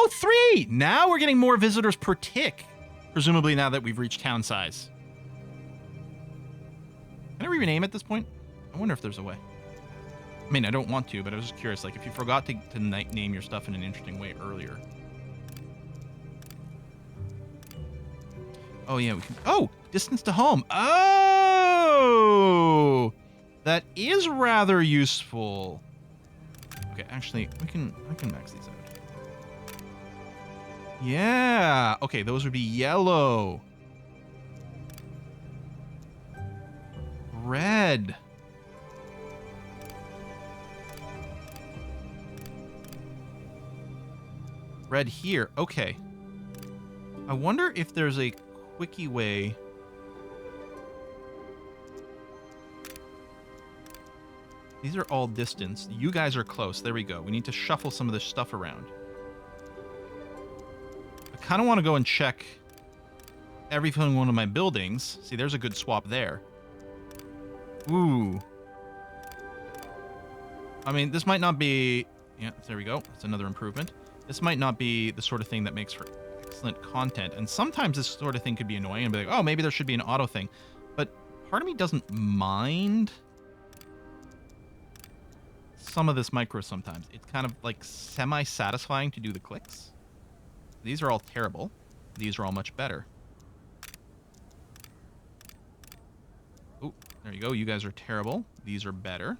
Oh, 3! Now we're getting more visitors per tick. Presumably now that we've reached town size. Can I rename at this point? I wonder if there's a way. I mean, I don't want to, but I was just curious. Like, if you forgot to name your stuff in an interesting way earlier. Oh, yeah, we can... Oh! Distance to home. Oh! That is rather useful. Okay, actually, I can max these out. Yeah. Okay, those would be yellow. Red. Red here. Okay. I wonder if there's a quickie way. These are all distance. You guys are close. There we go. We need to shuffle some of this stuff around. I kind of want to go and check every one of my buildings. See, there's a good swap there. Ooh. I mean, this might not be... Yeah, there we go. That's another improvement. This might not be the sort of thing that makes for excellent content. And sometimes this sort of thing could be annoying and be like, oh, maybe there should be an auto thing. But part of me doesn't mind some of this micro sometimes. It's kind of like semi-satisfying to do the clicks. These are all terrible. These are all much better. Oh, there you go. You guys are terrible. These are better.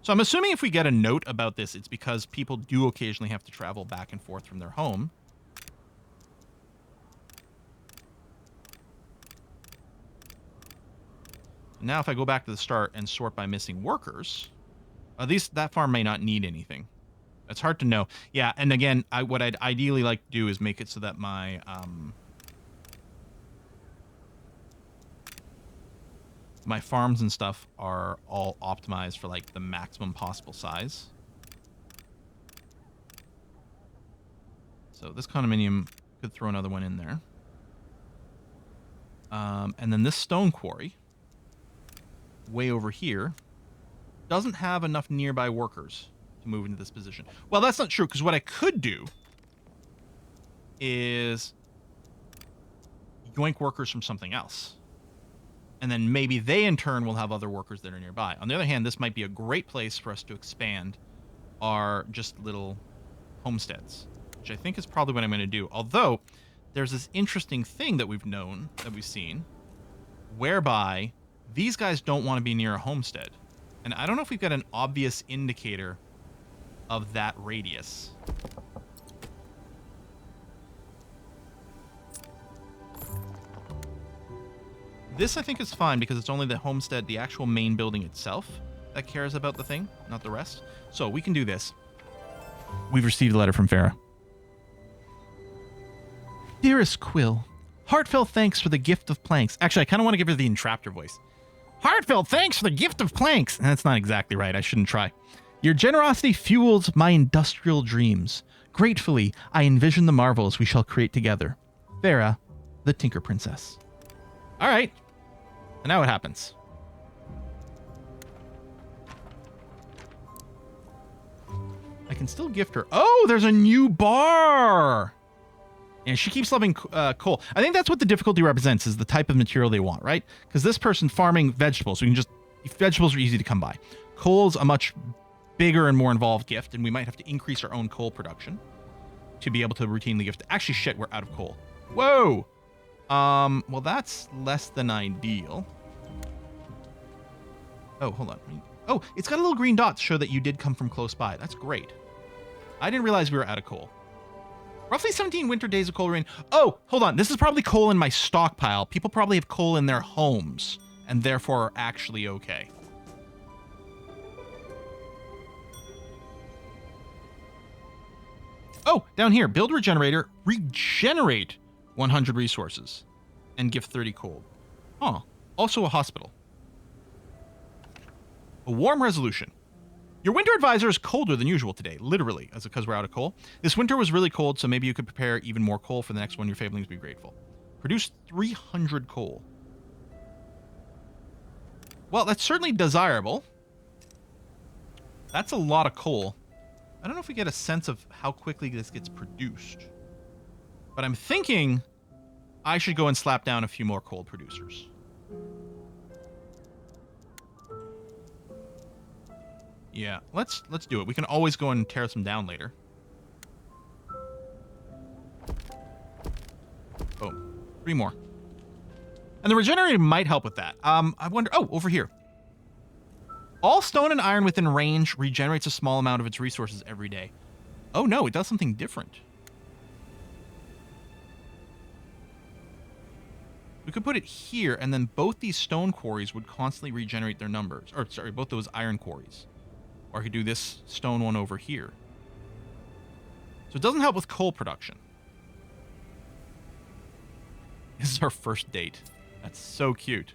So I'm assuming if we get a note about this, it's because people do occasionally have to travel back and forth from their home. Now if I go back to the start and sort by missing workers, at least that farm may not need anything. It's hard to know. Yeah, and again, what I'd ideally like to do is make it so that my my farms and stuff are all optimized for like the maximum possible size. So this condominium could throw another one in there. And then this stone quarry, way over here, doesn't have enough nearby workers to move into this position. Well, that's not true, because what I could do is yoink workers from something else. And then maybe they, in turn, will have other workers that are nearby. On the other hand, this might be a great place for us to expand our just little homesteads, which I think is probably what I'm going to do. Although, there's this interesting thing that we've seen, whereby these guys don't want to be near a homestead. And I don't know if we've got an obvious indicator of that radius. This, I think, is fine because it's only the homestead, the actual main building itself, that cares about the thing, not the rest. So we can do this. We've received a letter from Farah. Dearest Quill, heartfelt thanks for the gift of planks. Actually, I kind of want to give her the entraptor voice. Heartfelt thanks for the gift of planks. That's not exactly right. I shouldn't try. Your generosity fuels my industrial dreams. Gratefully, I envision the marvels we shall create together. Farah, the Tinker Princess. All right. And now what happens? I can still gift her. Oh, there's a new bar. And she keeps loving coal. I think that's what the difficulty represents, is the type of material they want, right? Because this person farming vegetables, we can just... Vegetables are easy to come by. Coal's a much bigger and more involved gift, and we might have to increase our own coal production to be able to routinely gift. Actually, shit, we're out of coal. Whoa! Well, that's less than ideal. Oh, hold on. Oh, it's got a little green dot to show that you did come from close by. That's great. I didn't realize we were out of coal. Roughly 17 winter days of coal rain. Oh, hold on. This is probably coal in my stockpile. People probably have coal in their homes and therefore are actually okay. Oh, down here. Build regenerator. Regenerate 100 resources and give 30 coal. Huh. Also a hospital. A warm resolution. Your winter advisor is colder than usual today, literally, as because we're out of coal. This winter was really cold, so maybe you could prepare even more coal for the next one. Your fablings would be grateful. Produce 300 coal. Well, that's certainly desirable. That's a lot of coal. I don't know if we get a sense of how quickly this gets produced. But I'm thinking I should go and slap down a few more coal producers. Yeah, let's do it. We can always go and tear some down later. Boom. 3 more. And the regenerator might help with that. I wonder... Oh, over here. All stone and iron within range regenerates a small amount of its resources every day. Oh, no, it does something different. We could put it here, and then both these stone quarries would constantly regenerate their numbers. Or, sorry, both those iron quarries. Or I could do this stone one over here. So it doesn't help with coal production. This is our first date. That's so cute.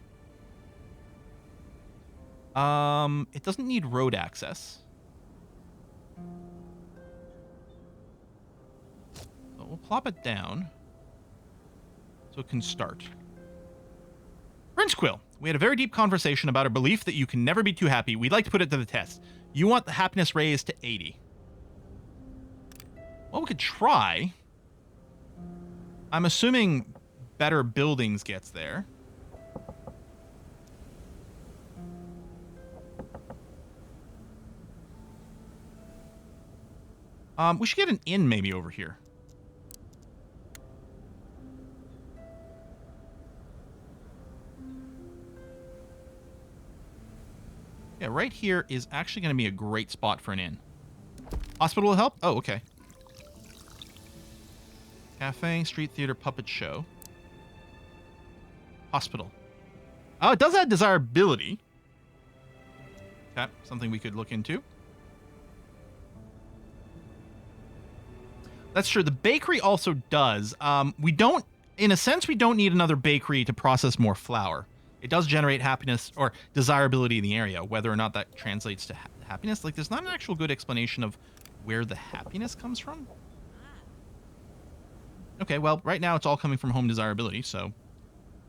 It doesn't need road access. So we'll plop it down so it can start. Prince Quill, we had a very deep conversation about our belief that you can never be too happy. We'd like to put it to the test. You want the happiness raised to 80. Well, we could try. I'm assuming better buildings gets there. We should get an inn maybe over here. Yeah, right here is actually going to be a great spot for an inn. Hospital will help? Oh, okay. Cafe, street theater, puppet show. Hospital. Oh, it does add desirability. Okay, something we could look into. That's true. The bakery also does. We don't, in a sense, we don't need another bakery to process more flour. It does generate happiness or desirability in the area, whether or not that translates to happiness. Like, there's not an actual good explanation of where the happiness comes from. Okay, well, right now it's all coming from home desirability, so...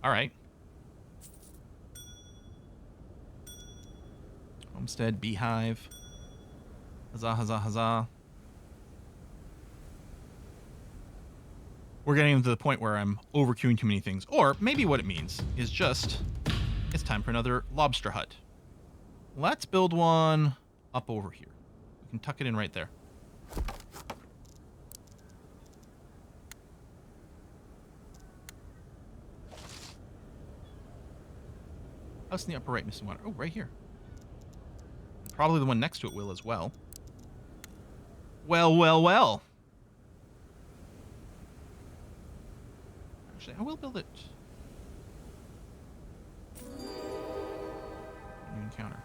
Alright. Homestead, beehive. Huzzah, huzzah, huzzah. We're getting to the point where I'm overqueuing too many things. Or maybe what it means is just, it's time for another lobster hut. Let's build one up over here. We can tuck it in right there. House in the upper right, missing one. Oh, right here. Probably the one next to it will as well. Well, well, well. Actually, I will build it. New encounter.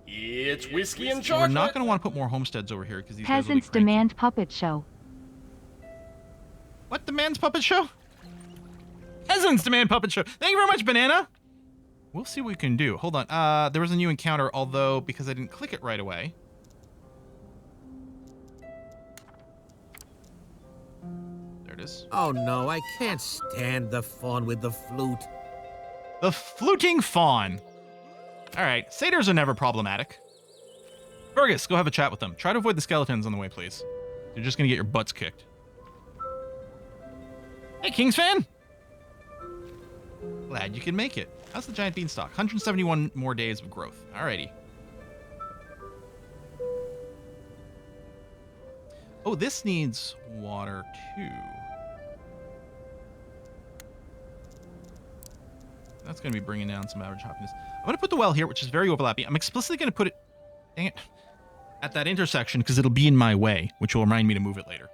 It's whiskey and We're chocolate. not going to want to put more homesteads over here because these Peasants guys will be cranky. demand puppet show. What demands puppet show? Peasants demand puppet show. Thank you very much, Banana. We'll see what we can do. Hold on. There was a new encounter, although because I didn't click it right away. There it is. Oh no, I can't stand the fawn with the flute. The fluting fawn. All right. Satyrs are never problematic. Fergus, go have a chat with them. Try to avoid the skeletons on the way, please. You're just going to get your butts kicked. Hey, Kings fan. Glad you can make it. How's the giant beanstalk? 171 more days of growth. Alrighty. Oh, this needs water too. That's going to be bringing down some average happiness. I'm going to put the well here, which is very overlapping. I'm explicitly going to put it, dang it, at that intersection because it'll be in my way, which will remind me to move it later.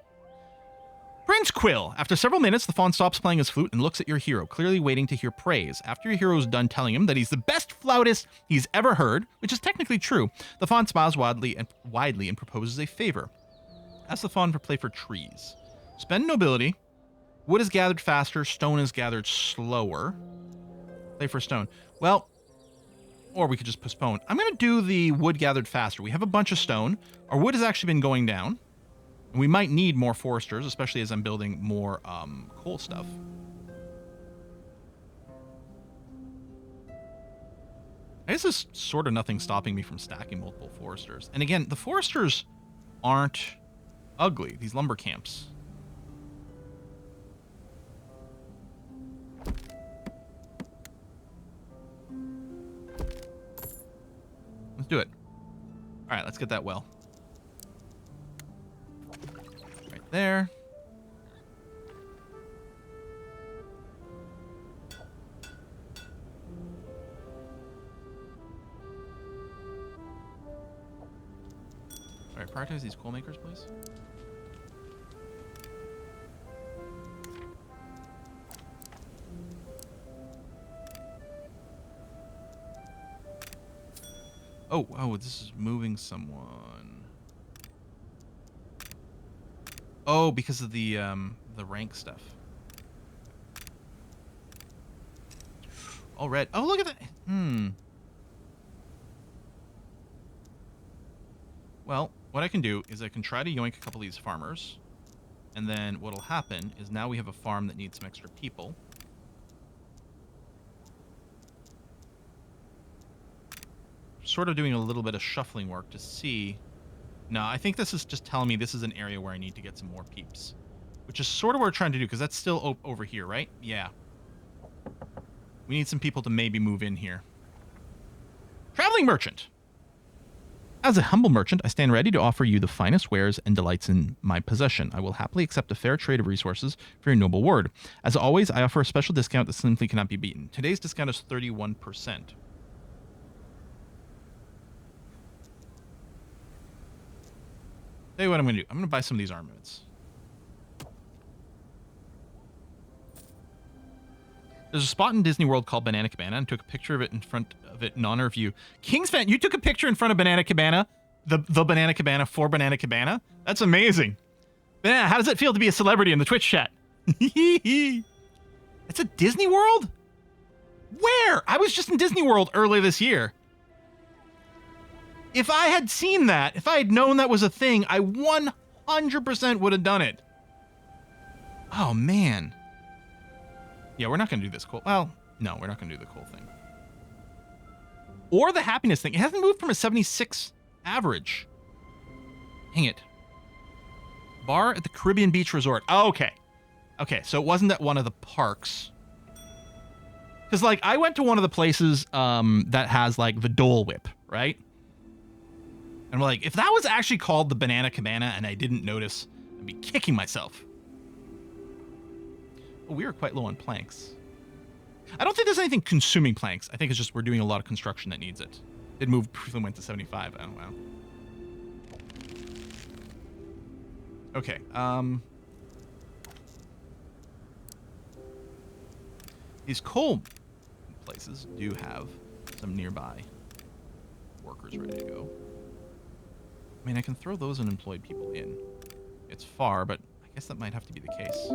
Prince Quill. After several minutes, the fawn stops playing his flute and looks at your hero, clearly waiting to hear praise. After your hero is done telling him that he's the best flautist he's ever heard, which is technically true, the fawn smiles widely and proposes a favor. Ask the fawn to play for trees. Spend nobility. Wood is gathered faster. Stone is gathered slower. Play for stone. Well, or we could just postpone. I'm going to do the wood gathered faster. We have a bunch of stone. Our wood has actually been going down. And we might need more foresters, especially as I'm building more coal stuff. I guess there's sort of nothing stopping me from stacking multiple foresters. And again, the foresters aren't ugly, these lumber camps. Let's do it. All right, let's get that well. Right there. All right, prioritize these coal makers, please. Oh, this is moving someone. Oh, because of the rank stuff. All red. Oh, look at that. Well, what I can do is I can try to yoink a couple of these farmers. And then what'll happen is now we have a farm that needs some extra people. Sort of doing a little bit of shuffling work to see. No, I think this is just telling me this is an area where I need to get some more peeps. Which is sort of what we're trying to do, because that's still over here, right? Yeah. We need some people to maybe move in here. Traveling merchant. As a humble merchant, I stand ready to offer you the finest wares and delights in my possession. I will happily accept a fair trade of resources for your noble word. As always, I offer a special discount that simply cannot be beaten. Today's discount is 31%. Tell you what I'm going to do. I'm going to buy some of these armaments. There's a spot in Disney World called Banana Cabana, and took a picture of it in front of it in honor of you. King's fan, you took a picture in front of Banana Cabana? The Banana Cabana for Banana Cabana? That's amazing. Banana, how does it feel to be a celebrity in the Twitch chat? It's a Disney World? Where? I was just in Disney World earlier this year. If I had seen that, if I had known that was a thing, I 100% would have done it. Oh, man. Yeah, we're not going to do this cool. Well, no, we're not going to do the cool thing. Or the happiness thing. It hasn't moved from a 76 average. Dang it. Bar at the Caribbean Beach Resort. Oh, okay. Okay, so it wasn't at one of the parks. Because, like, I went to one of the places that has, like, the Dole Whip, right? And I'm like, if that was actually called the Banana Cabana and I didn't notice, I'd be kicking myself. Oh, we were quite low on planks. I don't think there's anything consuming planks. I think it's just we're doing a lot of construction that needs it. It moved, briefly went to 75. Oh, wow. Okay, these coal places do have some nearby workers ready to go. I mean, I can throw those unemployed people in. It's far, but I guess that might have to be the case.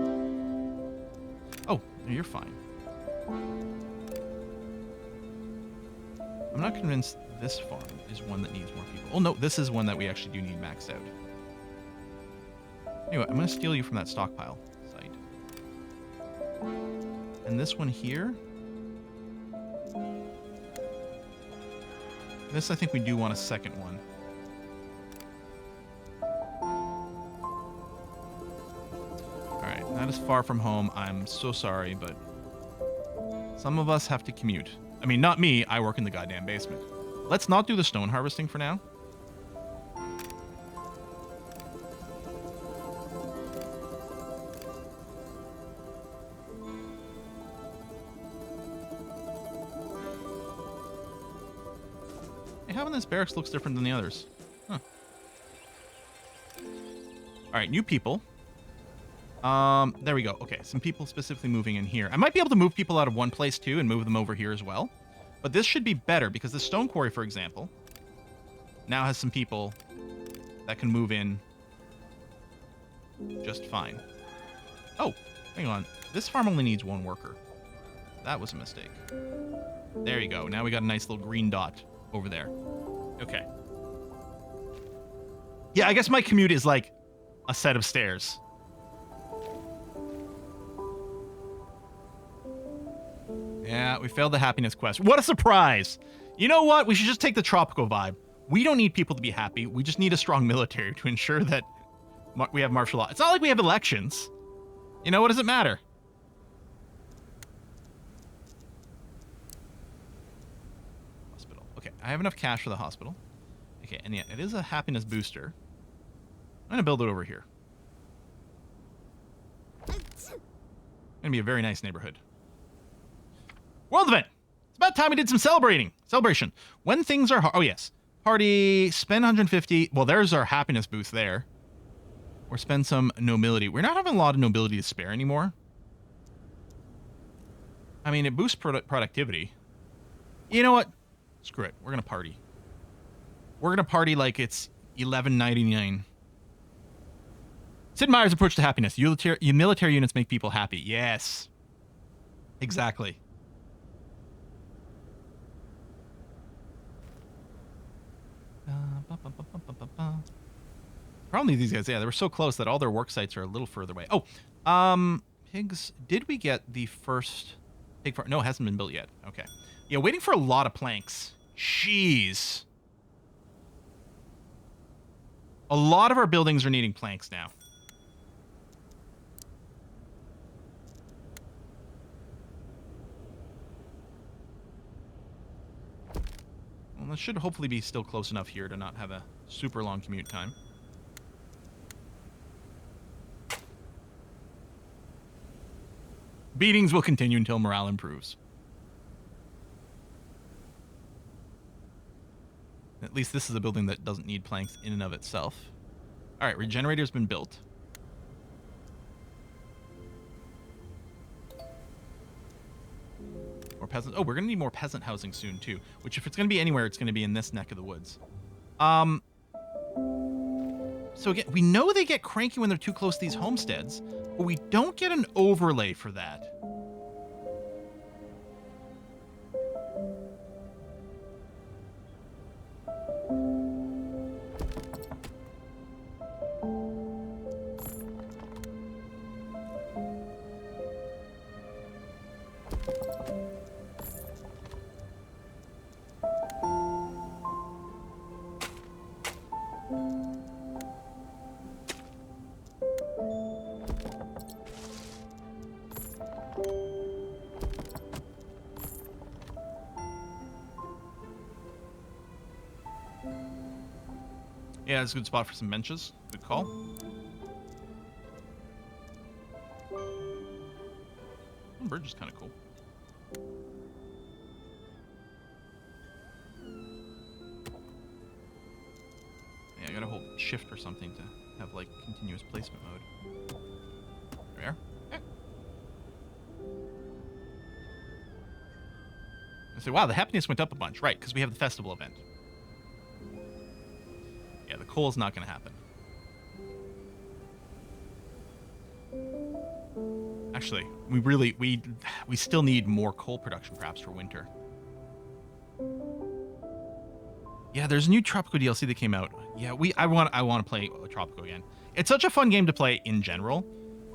Oh, no, you're fine. I'm not convinced this farm is one that needs more people. Oh, no, this is one that we actually do need maxed out. Anyway, I'm going to steal you from that stockpile site. And this one here. This, I think we do want a second one. Alright, that is far from home. I'm so sorry, but some of us have to commute. I mean, not me. I work in the goddamn basement. Let's not do the stone harvesting for now. Hey, how come this barracks looks different than the others? Huh. Alright, new people. There we go. Okay, some people specifically moving in here. I might be able to move people out of one place too and move them over here as well. But this should be better because the stone quarry, for example, now has some people that can move in just fine. Oh, hang on. This farm only needs one worker. That was a mistake. There you go. Now we got a nice little green dot over there. Okay. Yeah, I guess my commute is like a set of stairs. Yeah, we failed the happiness quest. What a surprise! You know what? We should just take the tropical vibe. We don't need people to be happy. We just need a strong military to ensure that we have martial law. It's not like we have elections. You know, what does it matter? Hospital. Okay, I have enough cash for the hospital. Okay, and yeah, it is a happiness booster. I'm going to build it over here. It's going to be a very nice neighborhood. World event! It's about time we did some celebration. When things are hard. Oh, yes. Party, spend 150. Well, there's our happiness boost there. Or spend some nobility. We're not having a lot of nobility to spare anymore. I mean, it boosts productivity. You know what? Screw it. We're going to party. We're going to party like it's $11.99. Sid Meier's approach to happiness. Military units make people happy. Yes. Exactly. Probably these guys, yeah, they were so close that all their work sites are a little further away. Oh, pigs. Did we get the first pig farm? No, it hasn't been built yet. Okay. Yeah, waiting for a lot of planks. Jeez. A lot of our buildings are needing planks now. Well, this should hopefully be still close enough here to not have a super long commute time. Beatings will continue until morale improves. At least this is a building that doesn't need planks in and of itself. All right, regenerator's been built. More peasants. Oh, we're going to need more peasant housing soon, too. Which, if it's going to be anywhere, it's going to be in this neck of the woods. So again, we know they get cranky when they're too close to these homesteads, but we don't get an overlay for that. Yeah, it's a good spot for some benches. Good call. The bridge is kind of cool. Yeah, I gotta hold shift or something to have, like, continuous placement mode. There we are. Okay. I say, wow, the happiness went up a bunch. Right, because we have the festival event. Yeah, the coal is not going to happen. Actually, we still need more coal production perhaps for winter. Yeah, there's a new Tropico DLC that came out. Yeah, I want to play Tropico again. It's such a fun game to play in general,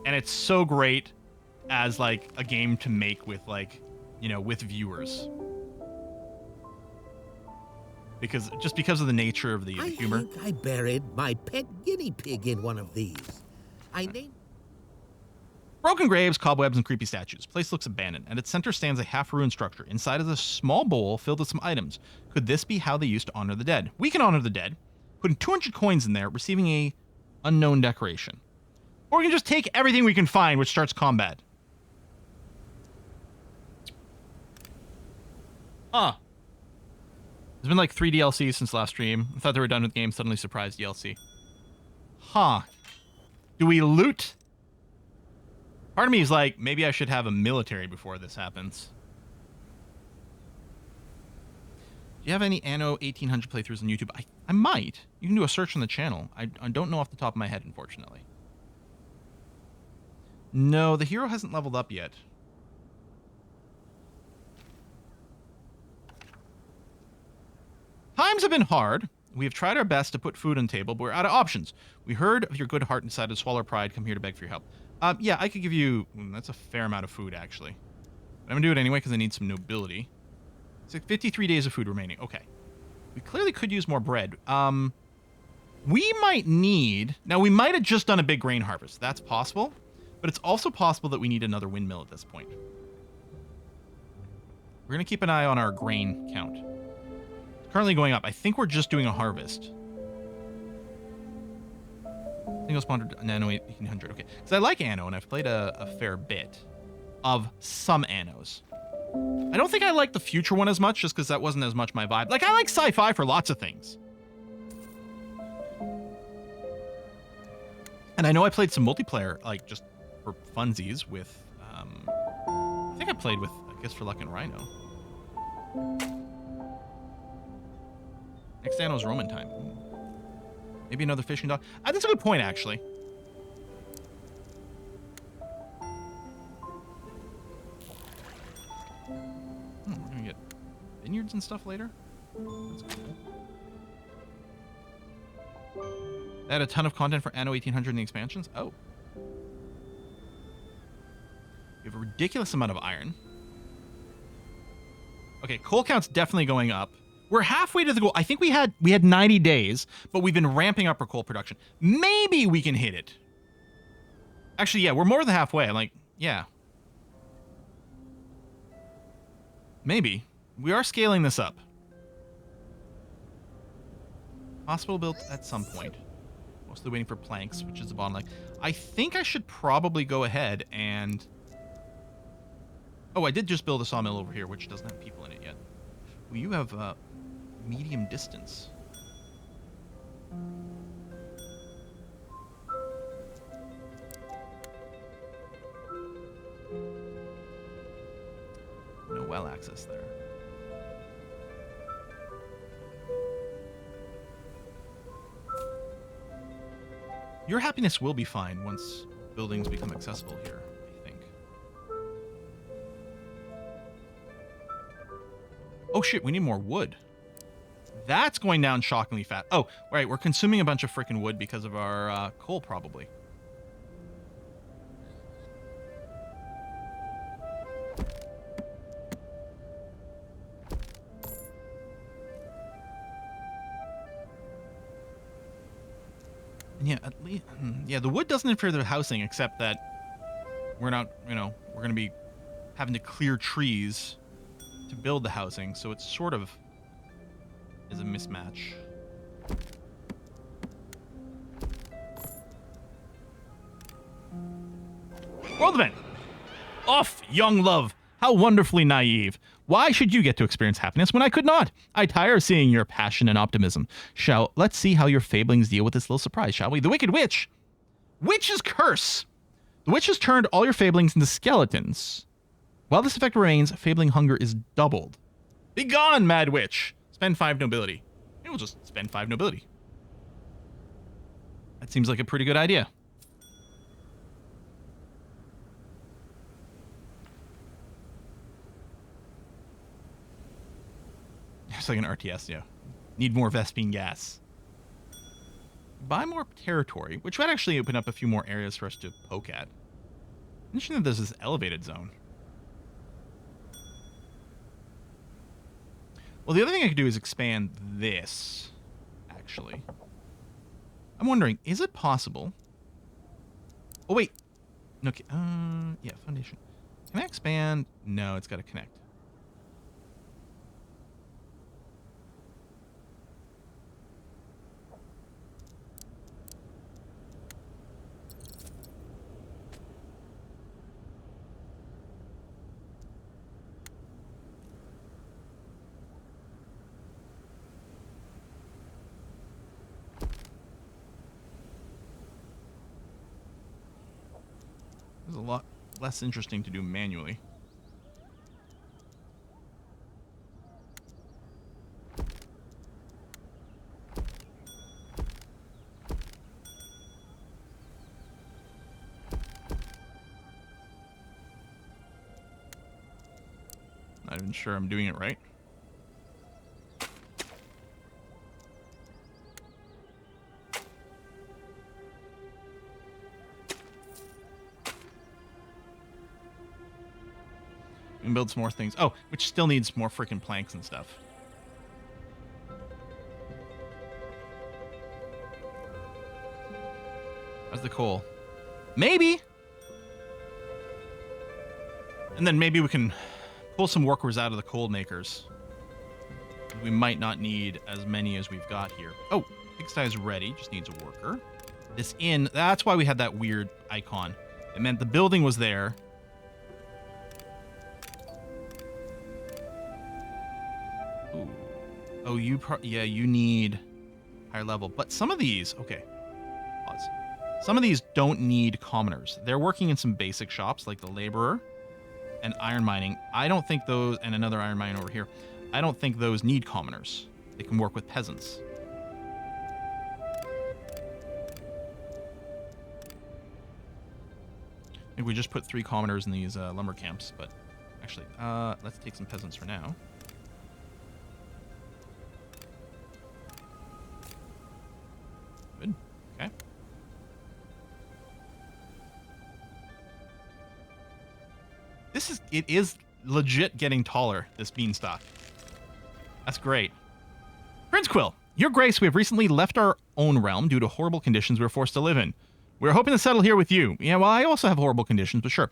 and it's so great as like a game to make with, like, you know, with viewers. Because of the nature of the humor. I think I buried my pet guinea pig in one of these. I named... Broken graves, cobwebs, and creepy statues. Place looks abandoned. At its center stands a half-ruined structure. Inside is a small bowl filled with some items. Could this be how they used to honor the dead? We can honor the dead, putting 200 coins in there, receiving a unknown decoration. Or we can just take everything we can find, which starts combat. Huh. There's been like 3 DLCs since last stream. I thought they were done with the game. Suddenly surprised DLC. Huh. Do we loot? Part of me is like, maybe I should have a military before this happens. Do you have any Anno 1800 playthroughs on YouTube? I might. You can do a search on the channel. I don't know off the top of my head, unfortunately. No, the hero hasn't leveled up yet. Times have been hard. We have tried our best to put food on the table, but we're out of options. We heard of your good heart and decided to swallow our pride, come here to beg for your help. Yeah, I could give you... that's a fair amount of food, actually. But I'm going to do it anyway because I need some nobility. It's like 53 days of food remaining. Okay. We clearly could use more bread. We might need... Now, we might have just done a big grain harvest. That's possible. But it's also possible that we need another windmill at this point. We're going to keep an eye on our grain count. It's currently going up. I think we're just doing a harvest. Single spawn Nano 1800. Okay. Because I like Anno, and I've played a fair bit of some Annos. I don't think I like the future one as much, just because that wasn't as much my vibe. Like, I like sci-fi for lots of things. And I know I played some multiplayer, like, just for funsies with, I think I played with, I guess, for Luck and Rhino. Next Anno's Roman time. Ooh. Maybe another fishing dog. That's a good point, actually. We're gonna get vineyards and stuff later. That's cool. They had a ton of content for Anno 1800 in the expansions. Oh. We have a ridiculous amount of iron. Okay, coal count's definitely going up. We're halfway to the goal. I think we had 90 days, but we've been ramping up our coal production. Maybe we can hit it. Actually, yeah, we're more than halfway. I'm like, yeah. Maybe. We are scaling this up. Hospital built at some point. Mostly waiting for planks, which is the bottleneck. I think I should probably go ahead and... Oh, I did just build a sawmill over here, which doesn't have people in it yet. Well, you have medium distance. No well access there. Your happiness will be fine once buildings become accessible here, I think. Oh shit, we need more wood. That's going down shockingly fast. Oh, right, we're consuming a bunch of freaking wood because of our coal, probably. And yeah, at least, yeah, the wood doesn't interfere with the housing, except that we're not, we're going to be having to clear trees to build the housing, so it's sort of is a mismatch. World event! Off, young love! How wonderfully naive. Why should you get to experience happiness when I could not? I tire of seeing your passion and optimism. Let's see how your fablings deal with this little surprise, shall we? The Wicked Witch! Witch's Curse! The witch has turned all your fablings into skeletons. While this effect remains, fabling hunger is doubled. Begone, mad witch! Spend 5 nobility. Maybe we'll just spend 5 nobility. That seems like a pretty good idea. It's like an RTS, yeah. Need more Vespine gas. Buy more territory, which would actually open up a few more areas for us to poke at. Interesting that there's this elevated zone. Well, the other thing I could do is expand this, actually. I'm wondering, is it possible... Oh, wait. Okay, yeah, foundation. Can I expand? No, it's got to connect. It's a lot less interesting to do manually. Not even sure I'm doing it right. can build some more things. Oh, which still needs more freaking planks and stuff. How's the coal? Maybe. And then maybe we can pull some workers out of the coal makers. We might not need as many as we've got here. Oh, pigsty's ready. Just needs a worker. This inn, that's why we had that weird icon. It meant the building was there. Ooh. Oh, yeah, you need higher level. But some of these, okay. Pause. Some of these don't need commoners. They're working in some basic shops like the laborer and iron mining. I don't think those, and another iron mine over here. I don't think those need commoners. They can work with peasants. I think we just put 3 commoners in these lumber camps, but actually, let's take some peasants for now. Good. Okay. It is legit getting taller, this beanstalk. That's great. Prince Quill, Your Grace, we have recently left our own realm due to horrible conditions we were forced to live in. We were hoping to settle here with you. Yeah, well, I also have horrible conditions, but sure.